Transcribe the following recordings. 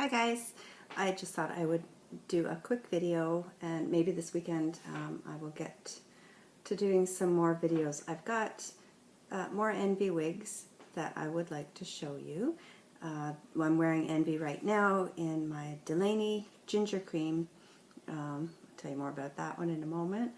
Hi guys, I just thought I would do a quick video, and maybe this weekend I will get to doing some more videos. I've got more Envy wigs that I would like to show you. I'm wearing Envy right now in my Delaney Ginger Cream. I'll tell you more about that one in a moment.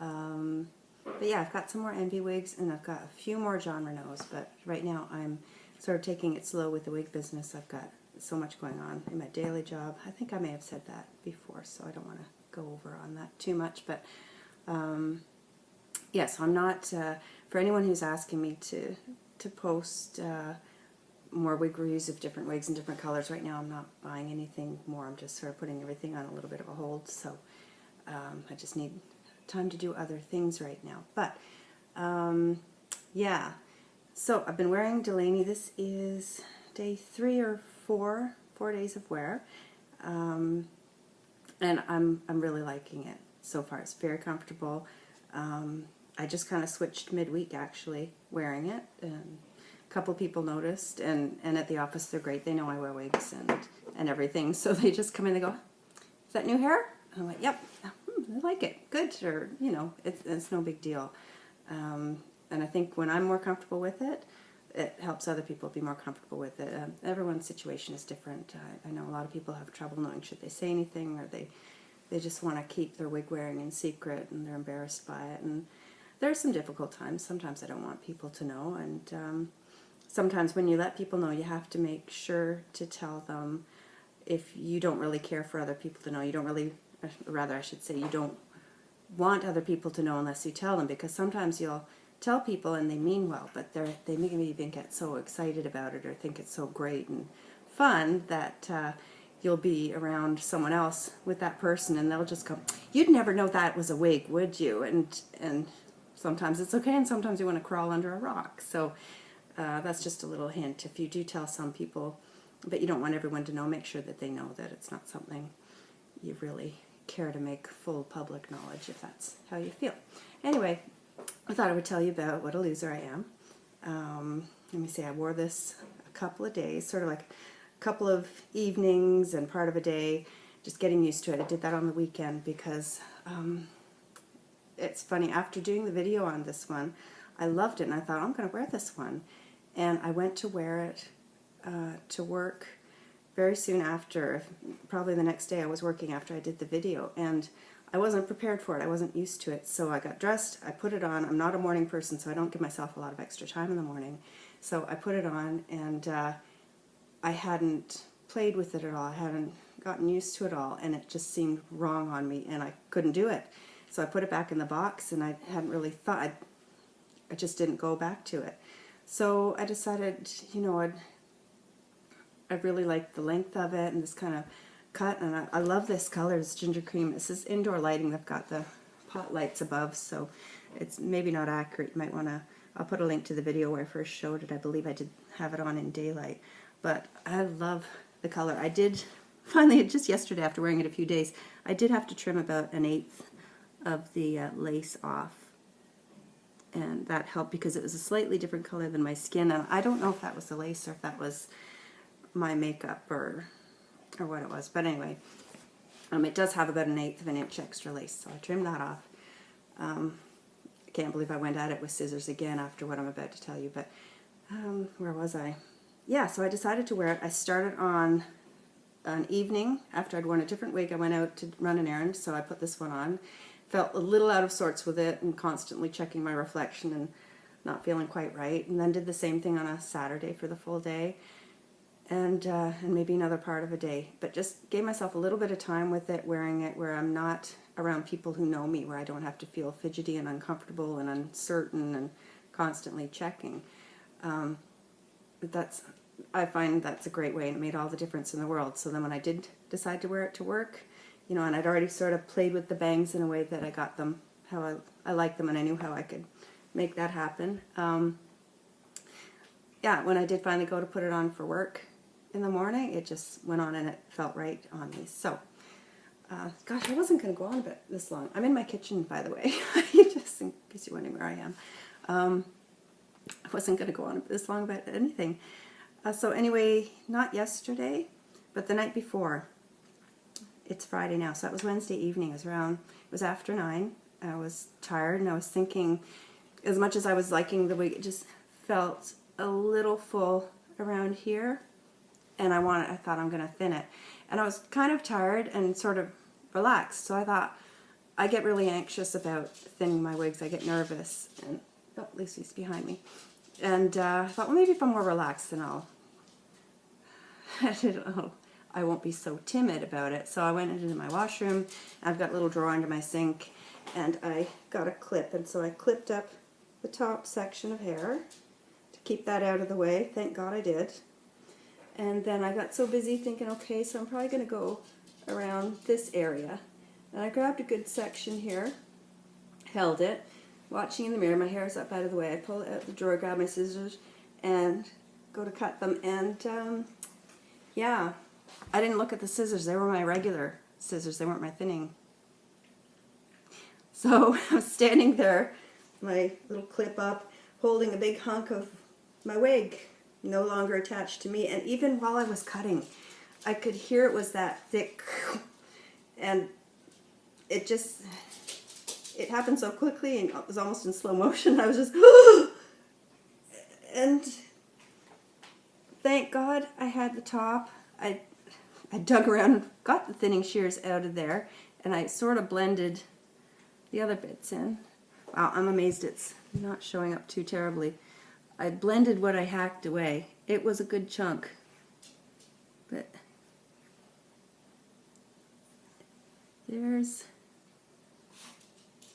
But yeah, I've got some more Envy wigs, and I've got a few more Jon Renauds, but right now I'm sort of taking it slow with the wig business. I've got so much going on in my daily job. I think I may have said that before, so I don't want to go over on that too much. But yes, I'm not, for anyone who's asking me to post more wig reviews of different wigs and different colors, right now I'm not buying anything more. I'm just sort of putting everything on a little bit of a hold, so I just need time to do other things right now. But yeah, so I've been wearing Delaney. This is day 3 or 4 days of wear, and I'm really liking it so far. It's very comfortable. I just kind of switched midweek actually wearing it, and a couple people noticed, and at the office they're great. They know I wear wigs and everything, so they just come in and they go, "Is that new hair?" And I'm like, "Yep." I like it. Good. Or, you know, it's no big deal. And I think when I'm more comfortable with it, it helps other people be more comfortable with it. Everyone's situation is different. I know a lot of people have trouble knowing should they say anything, or they just want to keep their wig wearing in secret and they're embarrassed by it. And there are some difficult times. Sometimes I don't want people to know, and sometimes when you let people know, you have to make sure to tell them if you don't really care for other people to know. You don't really, rather I should say, you don't want other people to know unless you tell them, because sometimes you'll tell people and they mean well, but they maybe even get so excited about it or think it's so great and fun that you'll be around someone else with that person and they'll just go, "You'd never know that was a wig, would you?" And sometimes it's okay, and sometimes you want to crawl under a rock. So that's just a little hint. If you do tell some people, but you don't want everyone to know, make sure that they know that it's not something you really care to make full public knowledge, if that's how you feel. Anyway, I thought I would tell you about what a loser I am. Let me see, I wore this a couple of days, sort of like a couple of evenings and part of a day, just getting used to it. I did that on the weekend because it's funny, after doing the video on this one, I loved it and I thought, I'm going to wear this one. And I went to wear it to work very soon after, probably the next day I was working after I did the video, and I wasn't prepared for it. I wasn't used to it. So I got dressed, I put it on. I'm not a morning person, so I don't give myself a lot of extra time in the morning. So I put it on, and I hadn't played with it at all. I hadn't gotten used to it all, and it just seemed wrong on me, and I couldn't do it. So I put it back in the box, and I hadn't really thought, I just didn't go back to it. So I decided, you know, I really like the length of it and this kind of cut, and I love this color. It's ginger cream. This is indoor lighting. They've got the pot lights above, so it's maybe not accurate. You might want to, I'll put a link to the video where I first showed it. I believe I did have it on in daylight, but I love the color. I did, finally, just yesterday after wearing it a few days, I did have to trim about 1/8 of the lace off, and that helped because it was a slightly different color than my skin, and I don't know if that was the lace or if that was my makeup or what it was, but anyway, it does have about 1/8 of an inch extra lace, so I trimmed that off. I can't believe I went at it with scissors again after what I'm about to tell you, but where was I? Yeah, so I decided to wear it. I started on an evening after I'd worn a different wig. I went out to run an errand, so I put this one on. Felt a little out of sorts with it and constantly checking my reflection and not feeling quite right, and then did the same thing on a Saturday for the full day. And maybe another part of a day, but just gave myself a little bit of time with it, wearing it where I'm not around people who know me, where I don't have to feel fidgety and uncomfortable and uncertain and constantly checking. I find that's a great way, and it made all the difference in the world. So then when I did decide to wear it to work, you know, and I'd already sort of played with the bangs in a way that I got them how I liked them, and I knew how I could make that happen. Yeah, when I did finally go to put it on for work in the morning, it just went on and it felt right on me. So, gosh, I wasn't going to go on a bit this long. I'm in my kitchen, by the way, just in case you're wondering where I am. I wasn't going to go on this long about anything. So anyway, not yesterday, But the night before, it's Friday now, so that was Wednesday evening. It was after 9. I was tired and I was thinking, as much as I was liking the wig, it just felt a little full around here, and I thought I'm gonna thin it. And I was kind of tired and sort of relaxed, so I thought, I get really anxious about thinning my wigs. I get nervous, and oh, Lucy's behind me. And I thought, well, maybe if I'm more relaxed, then I won't be so timid about it. So I went into my washroom. I've got a little drawer under my sink, and I got a clip, and so I clipped up the top section of hair to keep that out of the way. Thank God I did. And then I got so busy thinking, okay, so I'm probably going to go around this area. And I grabbed a good section here, held it, watching in the mirror. My hair's up out of the way. I pull it out of the drawer, grab my scissors, and go to cut them. And yeah, I didn't look at the scissors. They were my regular scissors. They weren't my thinning. So I was standing there, my little clip up, holding a big hunk of my wig, no longer attached to me. And even while I was cutting, I could hear it was that thick, and it happened so quickly, and it was almost in slow motion. I was just, and thank God I had the top. I dug around and got the thinning shears out of there, and I sort of blended the other bits in. Wow, I'm amazed it's not showing up too terribly. I blended what I hacked away. It was a good chunk, but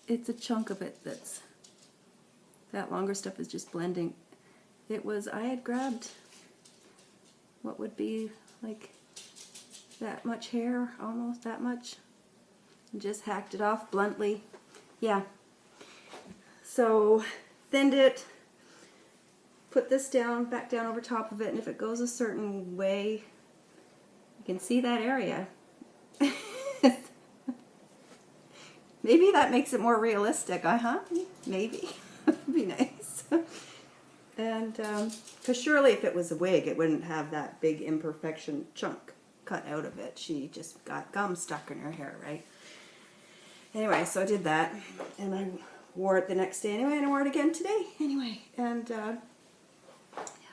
it's a chunk of it that longer stuff is just blending. I had grabbed what would be like that much hair, almost that much, and just hacked it off bluntly. Yeah. So thinned it, put this back down over top of it, and if it goes a certain way, you can see that area. Maybe that makes it more realistic, maybe. That'd be nice. And, because surely if it was a wig, it wouldn't have that big imperfection chunk cut out of it. She just got gum stuck in her hair, right? Anyway, so I did that, and I wore it the next day anyway, and I wore it again today anyway. And I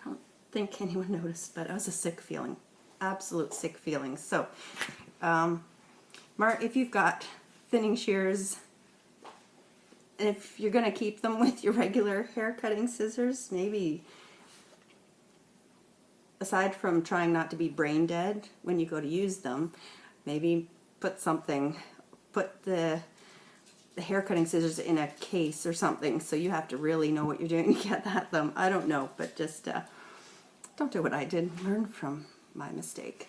don't think anyone noticed, but it was a sick feeling. Absolute sick feeling. So, Mark, if you've got thinning shears, and if you're going to keep them with your regular hair cutting scissors, maybe aside from trying not to be brain dead when you go to use them, maybe put the hair cutting scissors in a case or something, so you have to really know what you're doing to get at them. I don't know, but just don't do what I did. Learn from my mistake.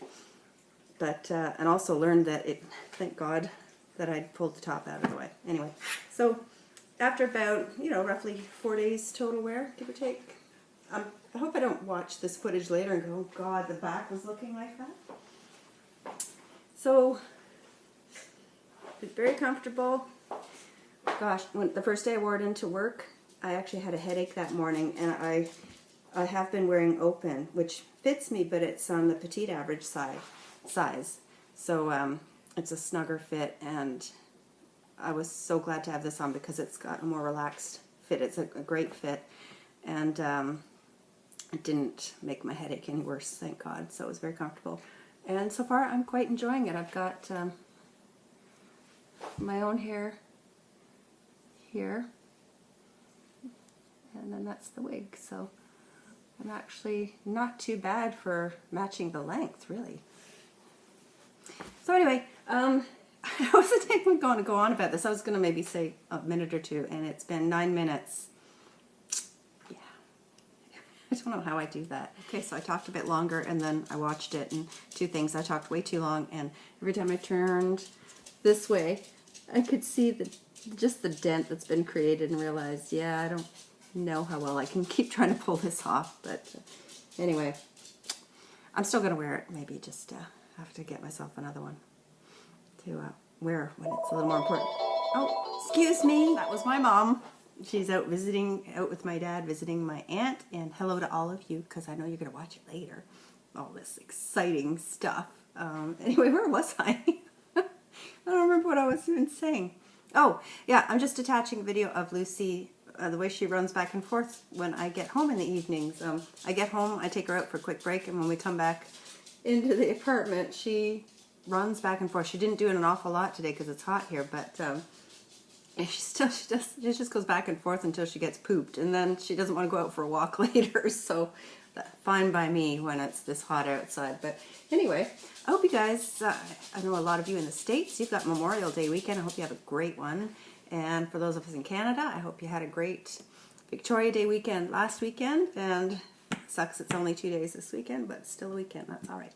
But and also learned that thank God that I'd pulled the top out of the way. Anyway, so after about, roughly 4 days total wear, give or take. I hope I don't watch this footage later and go, oh God, the back was looking like that. So, it's very comfortable. Gosh, the first day I wore it into work, I actually had a headache that morning, and I have been wearing open, which fits me, but it's on the petite average size. So, it's a snugger fit, and I was so glad to have this on because it's got a more relaxed fit. It's a great fit, and it didn't make my headache any worse, thank God. So it was very comfortable, and so far I'm quite enjoying it. I've got my own hair here, and then that's the wig. So I'm actually not too bad for matching the length, really. So anyway, I wasn't even going to go on about this. I was going to maybe say a minute or two, and it's been 9 minutes. Yeah. I don't know how I do that. Okay, so I talked a bit longer, and then I watched it, and two things. I talked way too long, and every time I turned this way, I could see just the dent that's been created, and realized, yeah, I don't know how well I can keep trying to pull this off. But anyway, I'm still going to wear it. Maybe just have to get myself another one to wear when it's a little more important. Oh, excuse me. That was my mom. She's out with my dad, visiting my aunt, and hello to all of you, because I know you're going to watch it later. All this exciting stuff. Anyway, where was I? I don't remember what I was even saying. Oh, yeah, I'm just attaching a video of Lucy, the way she runs back and forth when I get home in the evenings. I get home, I take her out for a quick break, and when we come back into the apartment, she runs back and forth. She didn't do it an awful lot today because it's hot here, but and she just goes back and forth until she gets pooped, and then she doesn't want to go out for a walk later. So fine by me when it's this hot outside. But anyway, I hope you guys, I know a lot of you in the States, you've got Memorial Day weekend. I hope you have a great one. And for those of us in Canada, I hope you had a great Victoria Day weekend last weekend. And it sucks it's only 2 days this weekend, but still a weekend. That's all right.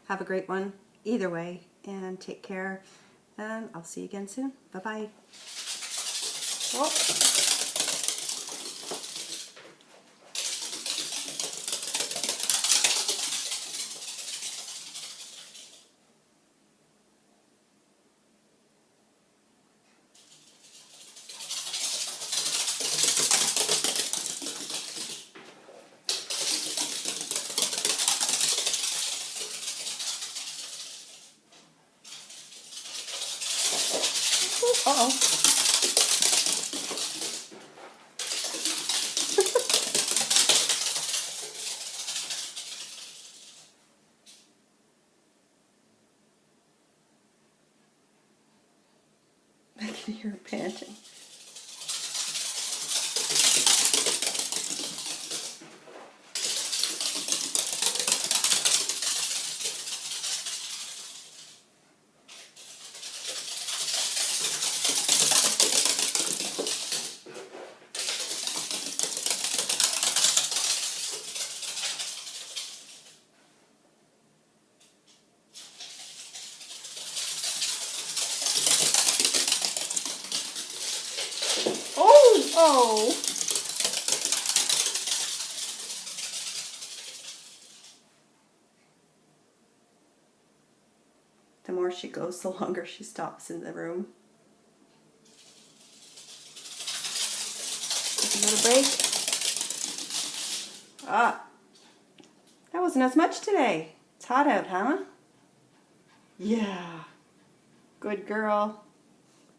Have a great one either way, and take care. And I'll see you again soon. Bye-bye. Oh. Uh-oh. I can hear her panting. Oh! The more she goes, the longer she stops in the room. Take another break. Ah, that wasn't as much today. It's hot out, huh? Yeah. Good girl.